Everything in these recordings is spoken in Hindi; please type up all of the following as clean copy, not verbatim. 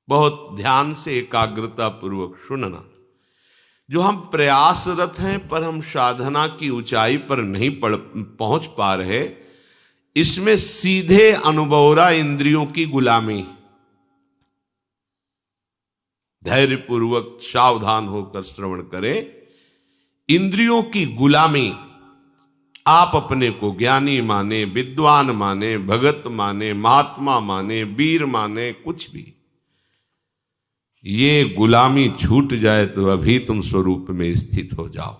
बहुत ध्यान से एकाग्रता पूर्वक सुनना। जो हम प्रयासरत हैं पर हम साधना की ऊंचाई पर नहीं पहुंच पा रहे, इसमें सीधे अनुभवरा इंद्रियों की गुलामी। धैर्यपूर्वक सावधान होकर श्रवण करें। इंद्रियों की गुलामी, आप अपने को ज्ञानी माने, विद्वान माने, भगत माने, महात्मा माने, वीर माने, कुछ भी, ये गुलामी छूट जाए तो अभी तुम स्वरूप में स्थित हो जाओ।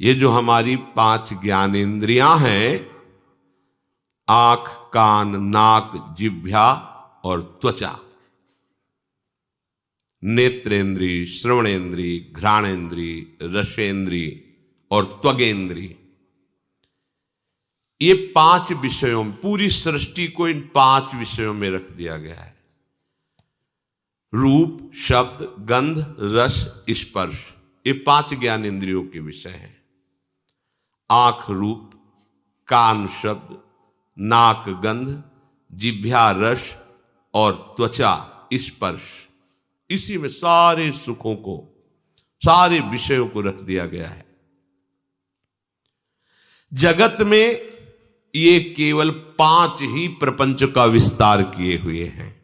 ये जो हमारी 5 ज्ञानेंद्रियां हैं, आंख, कान, नाक, जिह्वा और त्वचा, नेत्रेंद्री, श्रवणेंद्री, घ्राणेंद्री, रसेंद्री और त्वगेंद्री, ये 5 विषयों में, पूरी सृष्टि को इन 5 विषयों में रख दिया गया है। रूप, शब्द, गंध, रस, स्पर्श, ये 5 ज्ञान इंद्रियों के विषय हैं। आंख रूप, कान शब्द, नाक गंध, जिह्वा रस और त्वचा स्पर्श, इसी में सारे सुखों को, सारे विषयों को रख दिया गया है। जगत में ये केवल 5 ही प्रपंच का विस्तार किए हुए हैं।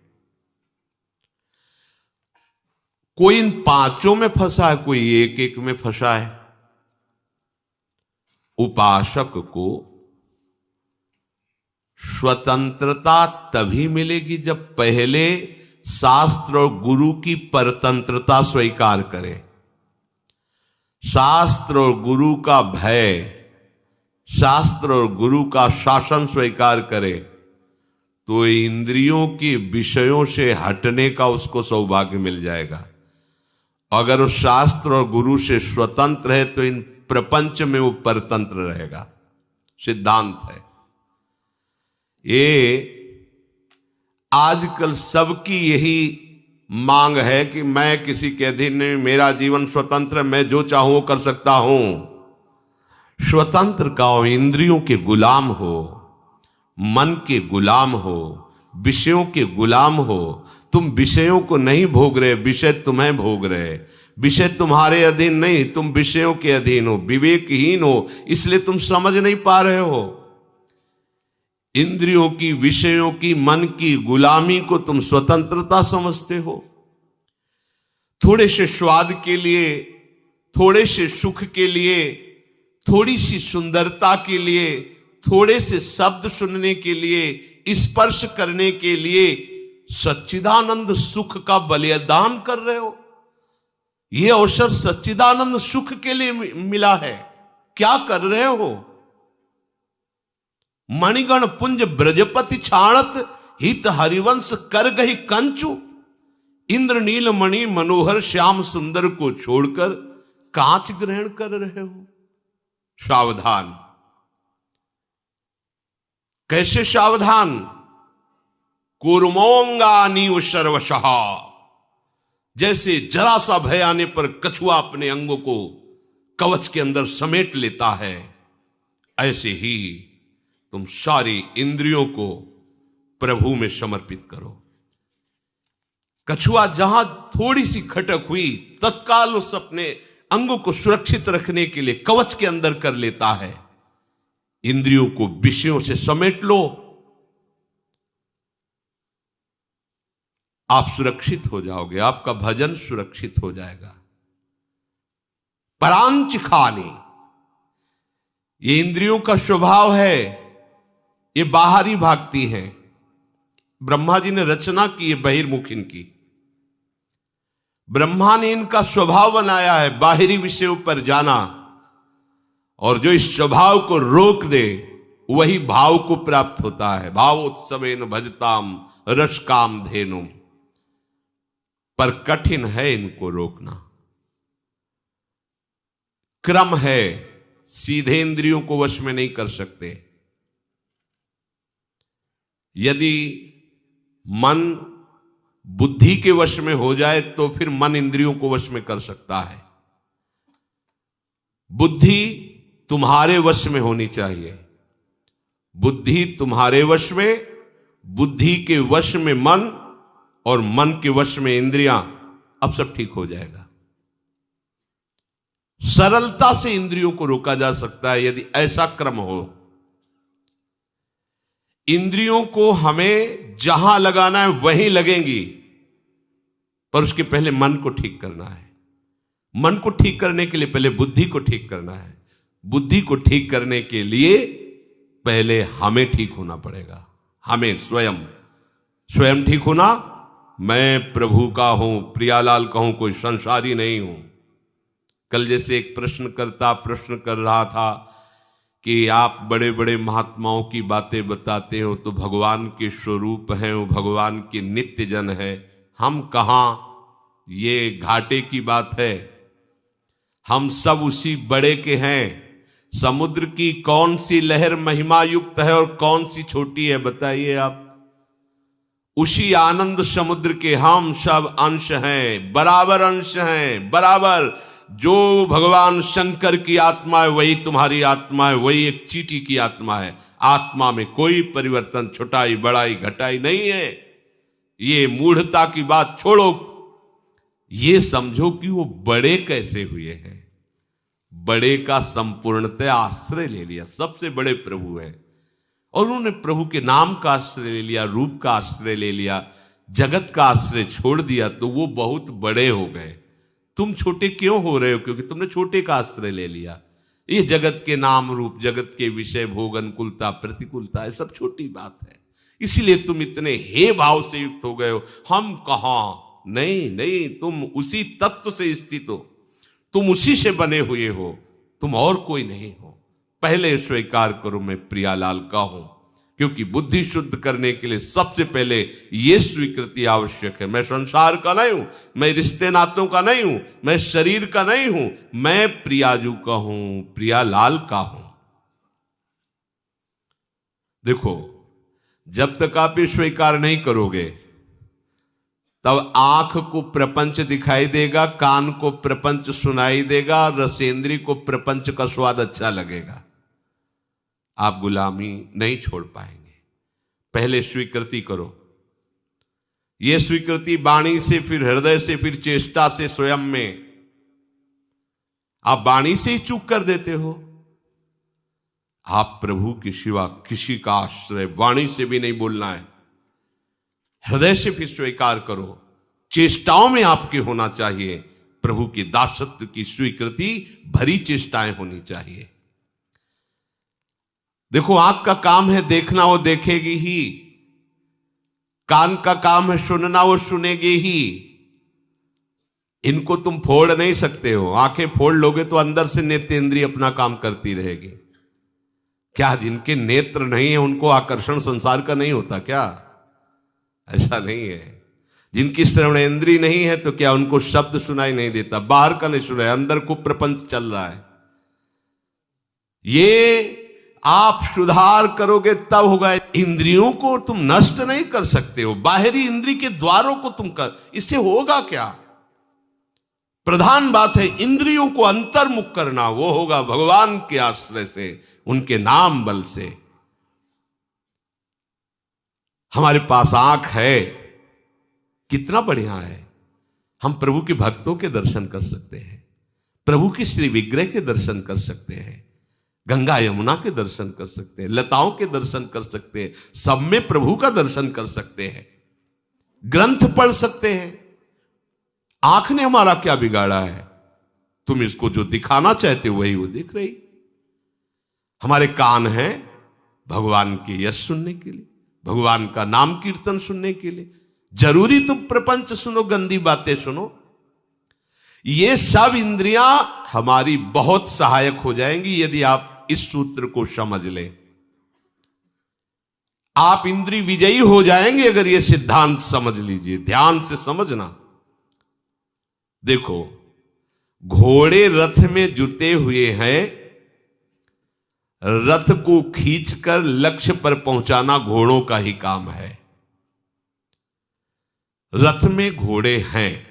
कोई इन 5 में फंसा है, कोई एक एक में फंसा है। उपासक को स्वतंत्रता तभी मिलेगी जब पहले शास्त्र और गुरु की परतंत्रता स्वीकार करे। शास्त्र और गुरु का भय, शास्त्र और गुरु का शासन स्वीकार करे तो इंद्रियों के विषयों से हटने का उसको सौभाग्य मिल जाएगा। अगर वो शास्त्र और गुरु से स्वतंत्र है तो इन प्रपंच में वो परतंत्र रहेगा। सिद्धांत है ये। आजकल सबकी यही मांग है कि मैं किसी के अधीन नहीं, मेरा जीवन स्वतंत्र, मैं जो चाहूं वो कर सकता हूं। स्वतंत्र का हो, इंद्रियों के गुलाम हो, मन के गुलाम हो, विषयों के गुलाम हो। तुम विषयों को नहीं भोग रहे, विषय तुम्हें भोग रहे। विषय तुम्हारे अधीन नहीं, तुम विषयों के अधीन हो, विवेकहीन हो, इसलिए तुम समझ नहीं पा रहे हो। इंद्रियों की, विषयों की, मन की गुलामी को तुम स्वतंत्रता समझते हो। थोड़े से स्वाद के लिए, थोड़े से सुख के लिए, थोड़ी सी सुंदरता के लिए, थोड़े से शब्द सुनने के लिए, स्पर्श करने के लिए सच्चिदानंद सुख का बलिदान कर रहे हो। यह अवसर सच्चिदानंद सुख के लिए मिला है, क्या कर रहे हो? मणिगण पुंज ब्रजपति छाणत, हित हरिवंश कर गही कंचु। इंद्र नील मणि मनोहर श्याम सुंदर को छोड़कर कांच ग्रहण कर रहे हो। सावधान। कैसे सावधान? कूर्मोंगानीव सर्वशः, जैसे जरा सा भय आने पर कछुआ अपने अंगों को कवच के अंदर समेट लेता है, ऐसे ही तुम सारी इंद्रियों को प्रभु में समर्पित करो। कछुआ जहां थोड़ी सी खटक हुई, तत्काल उस अपने अंगों को सुरक्षित रखने के लिए कवच के अंदर कर लेता है। इंद्रियों को विषयों से समेट लो, आप सुरक्षित हो जाओगे, आपका भजन सुरक्षित हो जाएगा। परांच खानी, ये इंद्रियों का स्वभाव है, ये बाहरी भागती हैं। ब्रह्मा जी ने रचना की है बहिर्मुख इनकी। ब्रह्मा ने इनका स्वभाव बनाया है बाहरी विषयों पर जाना, और जो इस स्वभाव को रोक दे वही भाव को प्राप्त होता है। भावोत्सवेन भजताम रस काम धेनुम, पर कठिन है इनको रोकना। क्रम है, सीधे इंद्रियों को वश में नहीं कर सकते। यदि मन बुद्धि के वश में हो जाए तो फिर मन इंद्रियों को वश में कर सकता है। बुद्धि तुम्हारे वश में होनी चाहिए, बुद्धि तुम्हारे वश में, बुद्धि के वश में मन और मन के वश में इंद्रियां, अब सब ठीक हो जाएगा। सरलता से इंद्रियों को रोका जा सकता है यदि ऐसा क्रम हो। इंद्रियों को हमें जहां लगाना है वहीं लगेंगी, पर उसके पहले मन को ठीक करना है। मन को ठीक करने के लिए पहले बुद्धि को ठीक करना है। बुद्धि को ठीक करने के लिए पहले हमें ठीक होना पड़ेगा। हमें स्वयं ठीक होना। मैं प्रभु का हूं, प्रियालाल का हूं, कोई संसारी नहीं हूं। कल जैसे एक प्रश्नकर्ता प्रश्न कर रहा था कि आप बड़े बड़े महात्माओं की बातें बताते हो तो भगवान के स्वरूप हैं, वो भगवान के नित्य जन है, हम कहां? ये घाटे की बात है। हम सब उसी बड़े के हैं। समुद्र की कौन सी लहर महिमा युक्त है और कौन सी छोटी है, बताइए आप? उसी आनंद समुद्र के हम सब अंश हैं, बराबर अंश हैं, बराबर। जो भगवान शंकर की आत्मा है वही तुम्हारी आत्मा है, वही एक चींटी की आत्मा है। आत्मा में कोई परिवर्तन, छोटाई बड़ाई घटाई नहीं है। ये मूढ़ता की बात छोड़ो, ये समझो कि वो बड़े कैसे हुए हैं। बड़े का संपूर्णतः आश्रय ले लिया, सबसे बड़े प्रभु हैं, और उन्होंने प्रभु के नाम का आश्रय ले लिया, रूप का आश्रय ले लिया, जगत का आश्रय छोड़ दिया, तो वो बहुत बड़े हो गए। तुम छोटे क्यों हो रहे हो? क्योंकि तुमने छोटे का आश्रय ले लिया। ये जगत के नाम रूप, जगत के विषय, भोग, अनुकूलता, प्रतिकूलता, ये सब छोटी बात है। इसीलिए तुम इतने हे भाव से युक्त हो गए हो। हम कहां? नहीं, तुम उसी तत्व से स्थित हो, तुम उसी से बने हुए हो, तुम और कोई नहीं हो। पहले स्वीकार करो मैं प्रियालाल का हूं, क्योंकि बुद्धि शुद्ध करने के लिए सबसे पहले यह स्वीकृति आवश्यक है। मैं संसार का नहीं हूं, मैं रिश्ते नातों का नहीं हूं, मैं शरीर का नहीं हूं, मैं प्रियाजू का हूं, प्रियालाल का हूं। देखो, जब तक आप ये स्वीकार नहीं करोगे तब आंख को प्रपंच दिखाई देगा, कान को प्रपंच सुनाई देगा, रसेंद्री को प्रपंच का स्वाद अच्छा लगेगा। आप गुलामी नहीं छोड़ पाएंगे। पहले स्वीकृति करो। यह स्वीकृति वाणी से, फिर हृदय से, फिर चेष्टा से, स्वयं में। आप वाणी से ही चूक कर देते हो। आप प्रभु के सिवा किसी का आश्रय वाणी से भी नहीं बोलना है। हृदय से फिर स्वीकार करो। चेष्टाओं में आपके होना चाहिए प्रभु की दासत्व की स्वीकृति भरी चेष्टाएं होनी चाहिए। देखो, आंख का काम है देखना, वो देखेगी ही। कान का काम है सुनना, वो सुनेगी ही। इनको तुम फोड़ नहीं सकते हो। आंखें फोड़ लोगे तो अंदर से नेत्रेंद्रिय अपना काम करती रहेगी। क्या जिनके नेत्र नहीं है उनको आकर्षण संसार का नहीं होता क्या? ऐसा नहीं है। जिनकी श्रवणेंद्रिय नहीं है तो क्या उनको शब्द सुनाई नहीं देता? बाहर का नहीं सुनाई, अंदर को प्रपंच चल रहा है। ये आप सुधार करोगे तब होगा। इंद्रियों को तुम नष्ट नहीं कर सकते हो, बाहरी इंद्रिय के द्वारों को तुम कर, इससे होगा क्या? प्रधान बात है इंद्रियों को अंतर्मुख करना। वो होगा भगवान के आश्रय से, उनके नाम बल से। हमारे पास आंख है, कितना बढ़िया है। हम प्रभु के भक्तों के दर्शन कर सकते हैं, प्रभु के श्री विग्रह के दर्शन कर सकते हैं, गंगा यमुना के दर्शन कर सकते हैं, लताओं के दर्शन कर सकते हैं, सब में प्रभु का दर्शन कर सकते हैं, ग्रंथ पढ़ सकते हैं। आंख ने हमारा क्या बिगाड़ा है? तुम इसको जो दिखाना चाहते हो वही वो दिख रही। हमारे कान हैं भगवान के यश सुनने के लिए, भगवान का नाम कीर्तन सुनने के लिए। जरूरी तुम प्रपंच सुनो, गंदी बातें सुनो? ये सब इंद्रियां हमारी बहुत सहायक हो जाएंगी यदि आप इस सूत्र को समझ लें। आप इंद्रिय विजयी हो जाएंगे अगर ये सिद्धांत समझ लीजिए। ध्यान से समझना। देखो, घोड़े रथ में जुते हुए हैं। रथ को खींचकर लक्ष्य पर पहुंचाना घोड़ों का ही काम है। रथ में घोड़े हैं,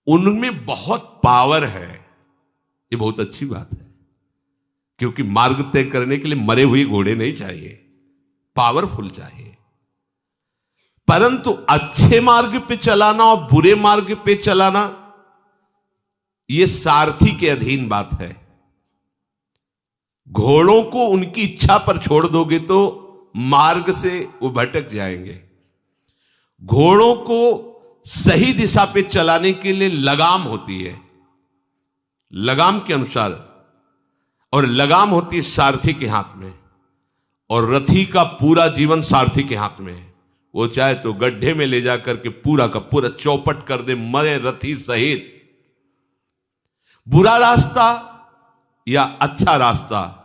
उनमें बहुत पावर है। ये बहुत अच्छी बात है, क्योंकि मार्ग तय करने के लिए मरे हुए घोड़े नहीं चाहिए, पावरफुल चाहिए। परंतु अच्छे मार्ग पे चलाना और बुरे मार्ग पे चलाना यह सारथी के अधीन बात है। घोड़ों को उनकी इच्छा पर छोड़ दोगे तो मार्ग से वो भटक जाएंगे। घोड़ों को सही दिशा पे चलाने के लिए लगाम होती है, लगाम के अनुसार, और लगाम होती है सारथी के हाथ में, और रथी का पूरा जीवन सारथी के हाथ में है। वो चाहे तो गड्ढे में ले जाकर के पूरा का पूरा चौपट कर दे, मरे रथी सहित। बुरा रास्ता या अच्छा रास्ता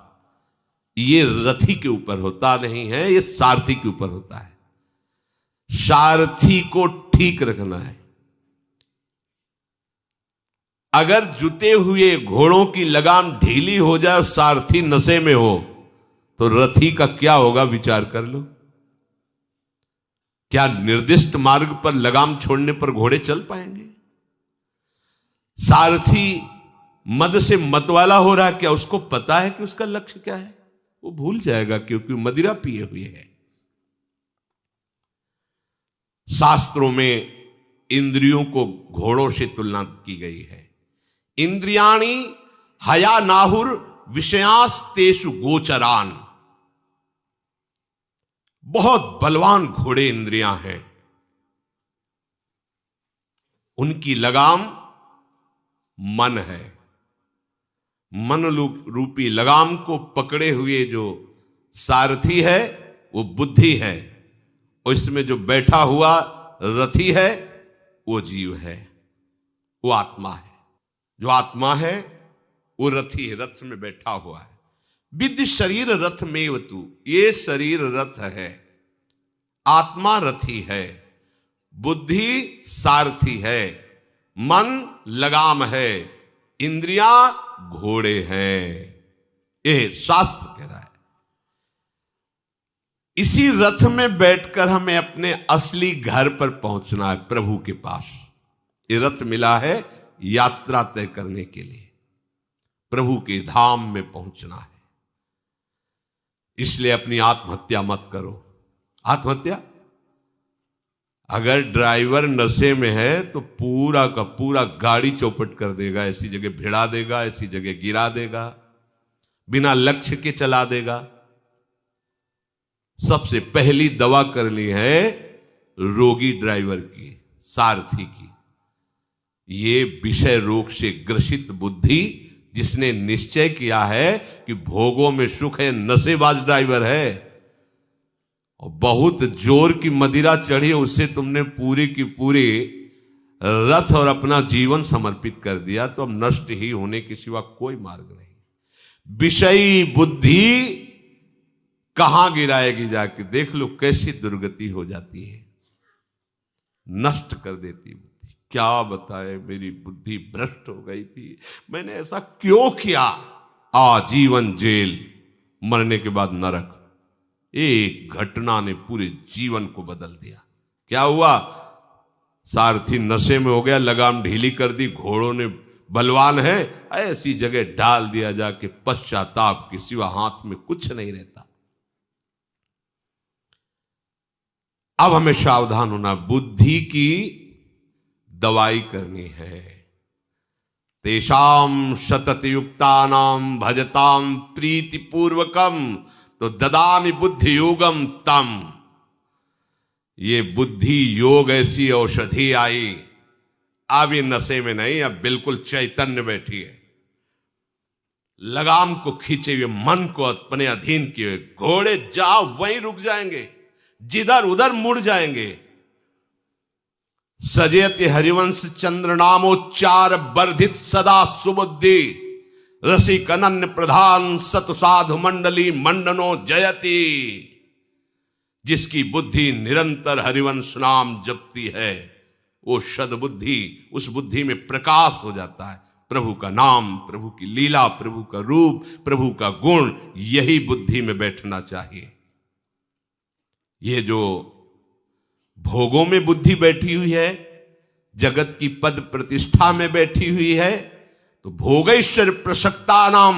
ये रथी के ऊपर होता नहीं है, ये सारथी के ऊपर होता है। सारथी को ठीक रखना है। अगर जुते हुए घोड़ों की लगाम ढीली हो जाए और सारथी नशे में हो तो रथी का क्या होगा, विचार कर लो। क्या निर्दिष्ट मार्ग पर लगाम छोड़ने पर घोड़े चल पाएंगे? सारथी मद से मतवाला हो रहा है, क्या उसको पता है कि उसका लक्ष्य क्या है? वो भूल जाएगा क्योंकि मदिरा पिए हुए है। शास्त्रों में इंद्रियों को घोड़ों से तुलना की गई है। इंद्रियाणि हया नाहुर विषयास्तेषु गोचरान। बहुत बलवान घोड़े इंद्रियां हैं, उनकी लगाम मन है। मन रूपी लगाम को पकड़े हुए जो सारथी है वो बुद्धि है, और इसमें जो बैठा हुआ रथी है वो जीव है, वो आत्मा है। जो आत्मा है वो रथी है, रथ में बैठा हुआ है। विद्य शरीर रथ में तू, ये शरीर रथ है, आत्मा रथी है, बुद्धि सारथी है, मन लगाम है, इंद्रियां घोड़े हैं। ये शास्त्र कह रहा है। इसी रथ में बैठकर हमें अपने असली घर पर पहुंचना है, प्रभु के पास। ये रथ मिला है यात्रा तय करने के लिए, प्रभु के धाम में पहुंचना है। इसलिए अपनी आत्महत्या मत करो। आत्महत्या, अगर ड्राइवर नशे में है तो पूरा का पूरा गाड़ी चौपट कर देगा, ऐसी जगह भिड़ा देगा, ऐसी जगह गिरा देगा, बिना लक्ष्य के चला देगा। सबसे पहली दवा करनी है रोगी ड्राइवर की, सारथी की। ये विषय रोग से ग्रसित बुद्धि, जिसने निश्चय किया है कि भोगों में सुख है, नशेबाज ड्राइवर है, और बहुत जोर की मदिरा चढ़ी, उससे तुमने पूरी की पूरी रथ और अपना जीवन समर्पित कर दिया, तो अब नष्ट ही होने के सिवा कोई मार्ग नहीं। विषयी बुद्धि कहां गिराएगी जाके, देख लो कैसी दुर्गति हो जाती है, नष्ट कर देती बुद्धि। क्या बताए, मेरी बुद्धि भ्रष्ट हो गई थी, मैंने ऐसा क्यों किया। आजीवन जेल, मरने के बाद नरक। एक घटना ने पूरे जीवन को बदल दिया। क्या हुआ? सारथी नशे में हो गया, लगाम ढीली कर दी, घोड़ों ने बलवान है, ऐसी जगह डाल दिया जाके, पश्चाताप के सिवा हाथ में कुछ नहीं रहता। अब हमें सावधान होना, बुद्धि की दवाई करनी है। तेषाम सतत युक्तानाम भजताम प्रीति पूर्वकम तो ददामि बुद्धि योगम तम। ये बुद्धि योग ऐसी औषधि आई, अब ये नशे में नहीं, अब बिल्कुल चैतन्य बैठी है। लगाम को खींचे हुए मन को अपने अधीन किए, घोड़े जाओ वहीं रुक जाएंगे, जिधर उधर मुड़ जाएंगे। सजेत हरिवंश चंद्र नामोच्चार वर्धित सदा सुबुद्धि, रसिक अनन्य प्रधान सत साधु मंडली मंडनो जयति। जिसकी बुद्धि निरंतर हरिवंश नाम जपती है वो सद्बुद्धि, उस बुद्धि में प्रकाश हो जाता है। प्रभु का नाम, प्रभु की लीला, प्रभु का रूप, प्रभु का गुण, यही बुद्धि में बैठना चाहिए। ये जो भोगों में बुद्धि बैठी हुई है, जगत की पद प्रतिष्ठा में बैठी हुई है, तो भोगैश्वर प्रसक्ता नाम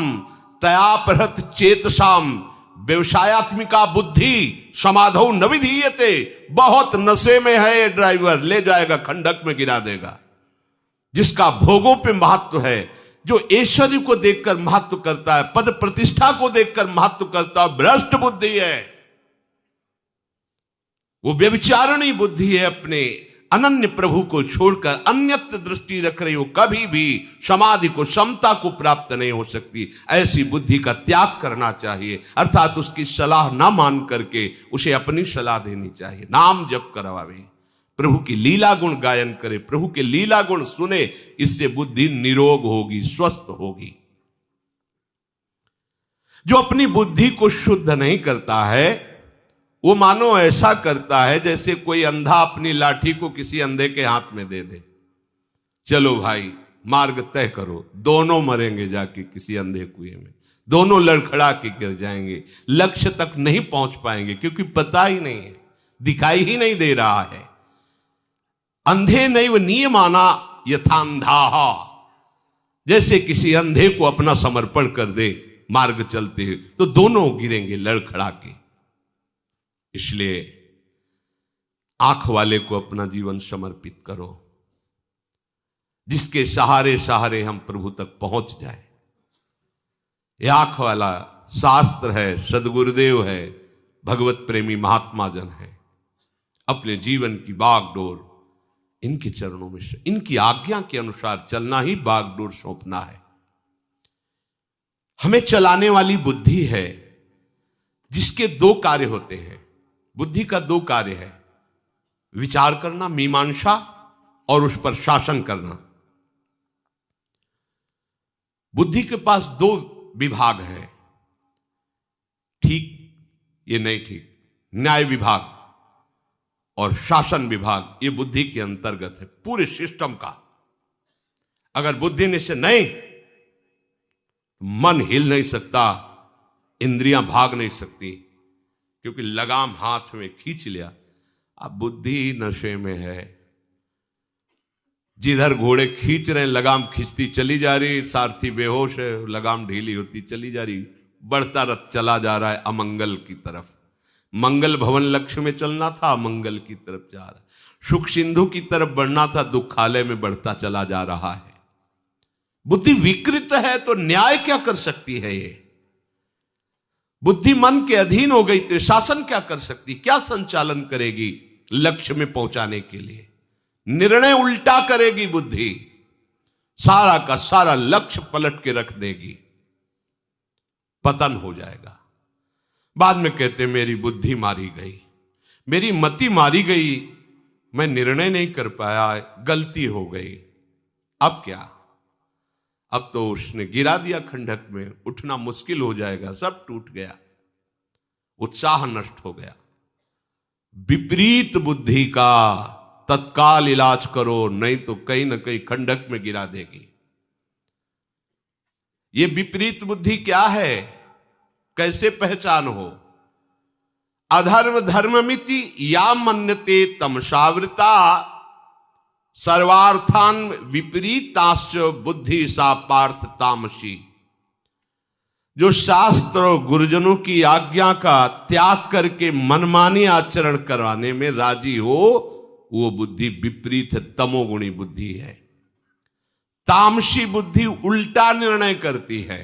तयापहृत चेतसाम व्यवसायत्मिका बुद्धि समाधौ न विधीयते। बहुत नशे में है ये ड्राइवर, ले जाएगा खंडक में गिरा देगा। जिसका भोगों पे महत्व है, जो ऐश्वर्य को देखकर महत्व करता है, पद प्रतिष्ठा को देखकर महत्व करता है, भ्रष्ट बुद्धि है, वो व्यभिचारिणी बुद्धि है। अपने अनन्य प्रभु को छोड़कर अन्यत्र दृष्टि रख रही हो, कभी भी समाधि को, समता को प्राप्त नहीं हो सकती। ऐसी बुद्धि का त्याग करना चाहिए, अर्थात उसकी सलाह ना मान करके उसे अपनी सलाह देनी चाहिए। नाम जप करवावे, प्रभु की लीला गुण गायन करे, प्रभु के लीला गुण सुने, इससे बुद्धि निरोग होगी, स्वस्थ होगी। जो अपनी बुद्धि को शुद्ध नहीं करता है, वो मानो ऐसा करता है जैसे कोई अंधा अपनी लाठी को किसी अंधे के हाथ में दे दे। चलो भाई मार्ग तय करो, दोनों मरेंगे जाके किसी अंधे कुएं में, दोनों लड़खड़ा के गिर जाएंगे, लक्ष्य तक नहीं पहुंच पाएंगे, क्योंकि पता ही नहीं है, दिखाई ही नहीं दे रहा है। अंधे नैव नियमाना यथांधाः, जैसे किसी अंधे को अपना समर्पण कर दे मार्ग चलते हुए, तो दोनों गिरेंगे लड़खड़ा के। इसलिए आंख वाले को अपना जीवन समर्पित करो, जिसके सहारे सहारे हम प्रभु तक पहुंच जाए। यह आंख वाला शास्त्र है, सदगुरुदेव है, भगवत प्रेमी महात्मा जन है। अपने जीवन की बागडोर इनके चरणों में, इनकी आज्ञा के अनुसार चलना ही बागडोर सौंपना है। हमें चलाने वाली बुद्धि है, जिसके दो कार्य होते हैं। बुद्धि का दो कार्य है, विचार करना, मीमांसा, और उस पर शासन करना। बुद्धि के पास दो विभाग है, ठीक ये नहीं ठीक, न्याय विभाग और शासन विभाग, ये बुद्धि के अंतर्गत है पूरे सिस्टम का। अगर बुद्धि ने से नहीं, मन हिल नहीं सकता, इंद्रियां भाग नहीं सकती, क्योंकि लगाम हाथ में खींच लिया। अब बुद्धि नशे में है, जिधर घोड़े खींच रहे हैं लगाम खींचती चली जा रही, सारथी बेहोश है, लगाम ढीली होती चली जा रही, बढ़ता रथ चला जा रहा है अमंगल की तरफ। मंगल भवन लक्ष्य में चलना था, अमंगल की तरफ जा रहा है। सुख सिंधु की तरफ बढ़ना था, दुखालय में बढ़ता चला जा रहा है। बुद्धि विकृत है तो न्याय क्या कर सकती है? ये बुद्धि मन के अधीन हो गई तो शासन क्या कर सकती, क्या संचालन करेगी लक्ष्य में पहुंचाने के लिए? निर्णय उल्टा करेगी बुद्धि, सारा का सारा लक्ष्य पलट के रख देगी, पतन हो जाएगा। बाद में कहते मेरी बुद्धि मारी गई, मेरी मति मारी गई, मैं निर्णय नहीं कर पाया, गलती हो गई। अब क्या? अब तो उसने गिरा दिया खंडक में, उठना मुश्किल हो जाएगा, सब टूट गया, उत्साह नष्ट हो गया। विपरीत बुद्धि का तत्काल इलाज करो, नहीं तो कहीं ना कहीं खंडक में गिरा देगी। ये विपरीत बुद्धि क्या है, कैसे पहचान हो? अधर्म धर्ममिति या मन्यते तमसावृता सर्वार्थान विपरीताश्च बुद्धि सा पार्थ तामसी। जो शास्त्र और गुरुजनों की आज्ञा का त्याग करके मनमानी आचरण करवाने में राजी हो, वो बुद्धि विपरीत है, तमोगुणी बुद्धि है। तामसी बुद्धि उल्टा निर्णय करती है।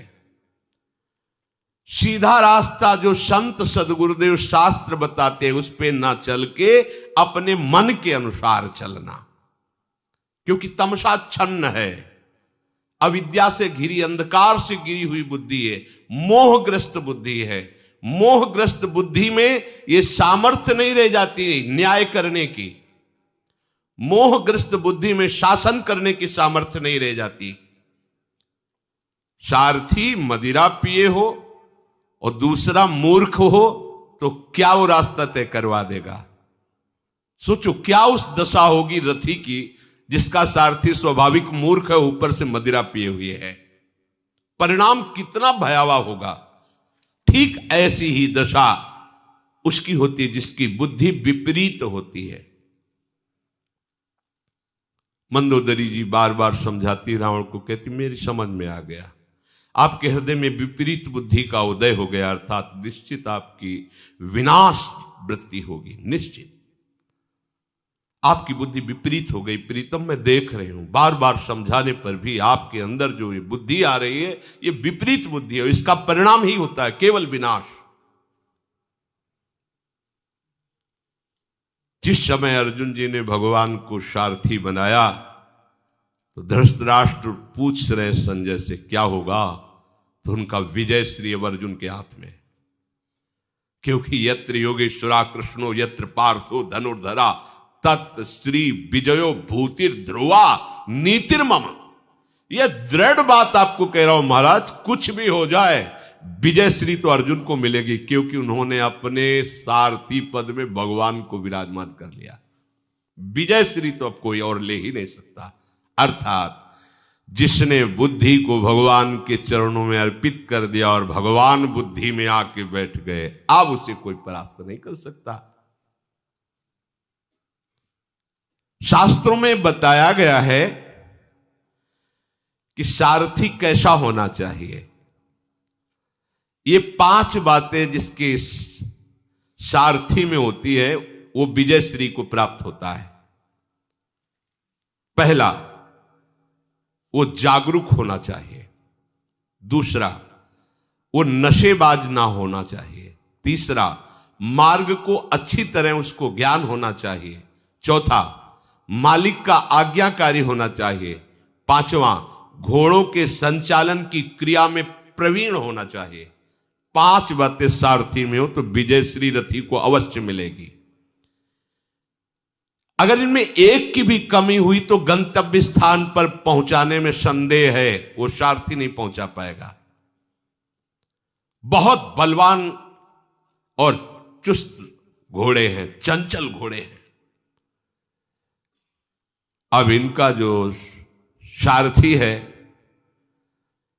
सीधा रास्ता जो संत सदगुरुदेव शास्त्र बताते हैं उस पे ना चल के अपने मन के अनुसार चलना, क्योंकि तमसा छन्न है, अविद्या से घिरी, अंधकार से घिरी हुई बुद्धि है, मोहग्रस्त बुद्धि है। मोहग्रस्त बुद्धि में ये सामर्थ्य नहीं रह जाती न्याय करने की, मोहग्रस्त बुद्धि में शासन करने की सामर्थ्य नहीं रह जाती। सारथी मदिरा पिए हो और दूसरा मूर्ख हो तो क्या वो रास्ता तय करवा देगा? सोचो क्या उस दशा होगी रथी की जिसका सारथी स्वाभाविक मूर्ख है, ऊपर से मदिरा पिए हुए है, परिणाम कितना भयावह होगा। ठीक ऐसी ही दशा उसकी होती है जिसकी बुद्धि विपरीत होती है। मंदोदरी जी बार बार समझाती, रावण को कहती मेरी समझ में आ गया, आपके हृदय में विपरीत बुद्धि का उदय हो गया, अर्थात निश्चित आपकी विनाश वृत्ति होगी। निश्चित आपकी बुद्धि विपरीत हो गई। प्रीतम, मैं देख रही हूं, बार बार समझाने पर भी आपके अंदर जो ये बुद्धि आ रही है, ये विपरीत बुद्धि है। इसका परिणाम ही होता है केवल विनाश। जिस समय अर्जुन जी ने भगवान को सारथी बनाया तो धृतराष्ट्र पूछ रहे संजय से क्या होगा, तो उनका विजय श्री अब अर्जुन के हाथ में, क्योंकि यत्र योगेश्वरा कृष्णो यत्र पार्थो धनुर्धरा तत् श्री विजयो भूतिर ध्रुवा नीतिर्मम। यह दृढ़ बात आपको कह रहा हूं महाराज, कुछ भी हो जाए विजय श्री तो अर्जुन को मिलेगी, क्योंकि उन्होंने अपने सारथी पद में भगवान को विराजमान कर लिया। विजय श्री तो अब कोई और ले ही नहीं सकता। अर्थात जिसने बुद्धि को भगवान के चरणों में अर्पित कर दिया और भगवान बुद्धि में आके बैठ गए, अब उसे कोई परास्त नहीं कर सकता। शास्त्रों में बताया गया है कि सारथी कैसा होना चाहिए। ये 5 बातें जिसके सारथी में होती है वो विजय श्री को प्राप्त होता है। पहला, वो जागरूक होना चाहिए। दूसरा, वो नशेबाज ना होना चाहिए। तीसरा, मार्ग को अच्छी तरह उसको ज्ञान होना चाहिए। चौथा, मालिक का आज्ञाकारी होना चाहिए। पांचवा, घोड़ों के संचालन की क्रिया में प्रवीण होना चाहिए। 5 बातें सारथी में हो तो विजय श्री रथी को अवश्य मिलेगी। अगर इनमें एक की भी कमी हुई तो गंतव्य स्थान पर पहुंचाने में संदेह है, वो सारथी नहीं पहुंचा पाएगा। बहुत बलवान और चुस्त घोड़े हैं, चंचल घोड़े हैं। अब इनका जो सारथी है,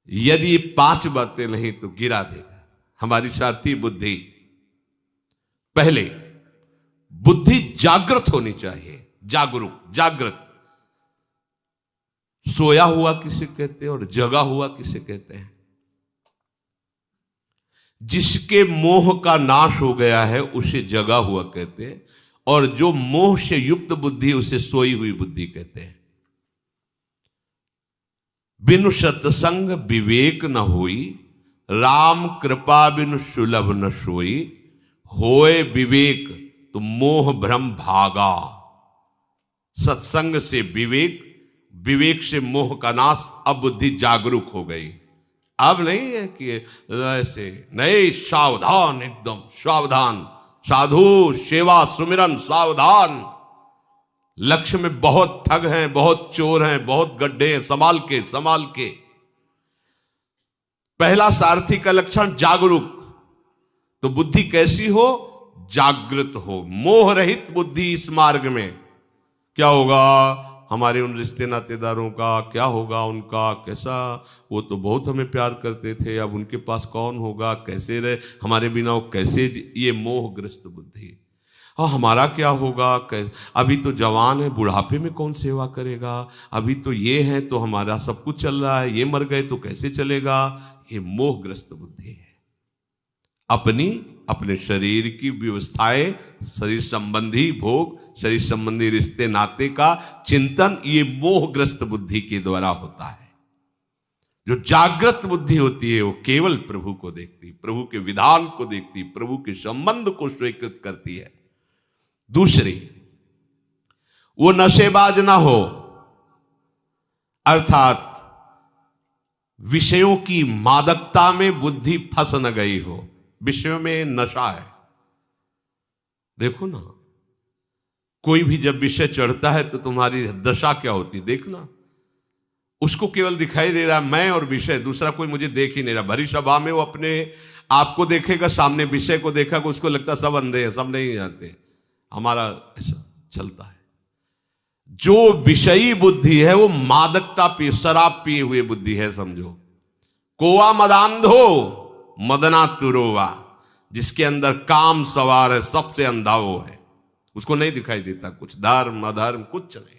यदि 5 बातें नहीं तो गिरा देगा। हमारी सारथी बुद्धि, पहले बुद्धि जागृत होनी चाहिए। जागरूक, जागृत। सोया हुआ किसे कहते हैं और जगा हुआ किसे कहते हैं? जिसके मोह का नाश हो गया है उसे जगा हुआ कहते हैं, और जो मोह से युक्त बुद्धि उसे सोई हुई बुद्धि कहते हैं। बिनु सत्संग विवेक न होई, राम कृपा बिनु सुलभ न सोई। होए विवेक तो मोह भ्रम भागा। सत्संग से विवेक, विवेक से मोह का नाश। अब बुद्धि जागरूक हो गई। अब नहीं है कि ऐसे नहीं, सावधान, एकदम सावधान। साधु सेवा सुमिरन सावधान। लक्ष्य में बहुत ठग हैं, बहुत चोर हैं, बहुत गड्ढे हैं, संभाल के संभाल के। पहला सारथी का लक्षण जागरूक। तो बुद्धि कैसी हो? जागृत हो। मोह रहित बुद्धि इस मार्ग में। क्या होगा हमारे उन रिश्ते नातेदारों का, क्या होगा उनका, कैसा, वो तो बहुत हमें प्यार करते थे, अब उनके पास कौन होगा, कैसे रहे हमारे बिना वो, कैसे ये मोहग्रस्त बुद्धि। हाँ, हमारा क्या होगा, अभी तो जवान है, बुढ़ापे में कौन सेवा करेगा, अभी तो ये है तो हमारा सब कुछ चल रहा है, ये मर गए तो कैसे चलेगा। ये मोहग्रस्त बुद्धि है। अपने शरीर की व्यवस्थाएं, शरीर संबंधी भोग, शरीर संबंधी रिश्ते नाते का चिंतन, ये मोहग्रस्त बुद्धि के द्वारा होता है। जो जागृत बुद्धि होती है वो केवल प्रभु को देखती, प्रभु के विधान को देखती, प्रभु के संबंध को स्वीकृत करती है। दूसरी, वो नशेबाज ना हो, अर्थात विषयों की मादकता में बुद्धि फंस न गई हो। विषयों में नशा है। देखो ना, कोई भी जब विषय चढ़ता है तो तुम्हारी दशा क्या होती, देखना। उसको केवल दिखाई दे रहा मैं और विषय, दूसरा कोई मुझे देख ही नहीं रहा। भरी सभा में वो अपने आपको देखेगा, सामने विषय को देखेगा, उसको लगता सब अंधे हैं, सब नहीं जानते। हमारा ऐसा चलता है। जो विषयी बुद्धि है वो मादकता पी, शराब पिए हुए बुद्धि है, समझो। कोवा मदांधो मदना तुरोवा, जिसके अंदर काम सवार है, सबसे अंधा वो है। उसको नहीं दिखाई देता कुछ, धर्म अधर्म कुछ नहीं।